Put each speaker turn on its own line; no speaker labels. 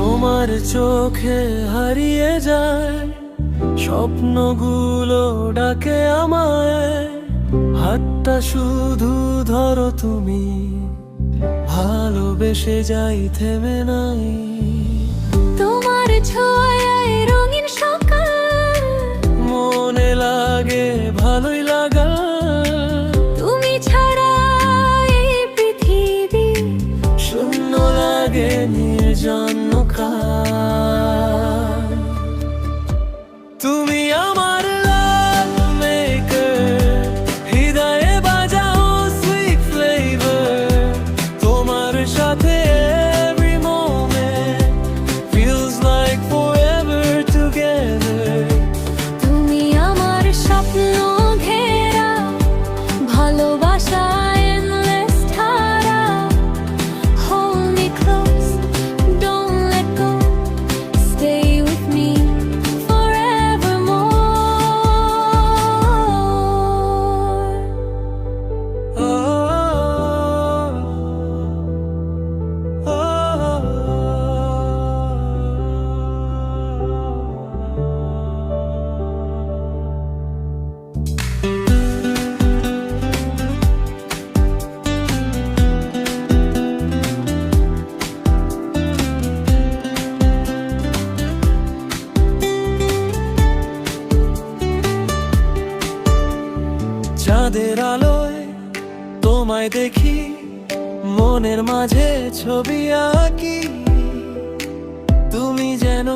তোমার চোখে হারিয়ে যায় স্বপ্নগুলো, ডাকে আমায়। হাতটা শুধু ধরো তুমি, ভালোবেসে যাই, থেমে নাই।
তোমার ছোঁয়ায় রঙিন সকাল,
মনে লাগে ভালোই লাগা।
তুমি ছাড়া এই পৃথিবী
শূন্য লাগে, নির্জন কাল। তুমি আমার love maker, হৃদয়ে বাজাও sweet flavor। তোমার সাথে every moment feels like forever together।
তুমি আমার স্বপ্ন ঘেরা ভালোবাসা endless ধারা। Hold me close, don't let go, stay with me forevermore।
Oh, oh, চাঁদের আলোয় তোমায় দেখি, মনের মাঝে ছবি আঁকি। তুমি যেন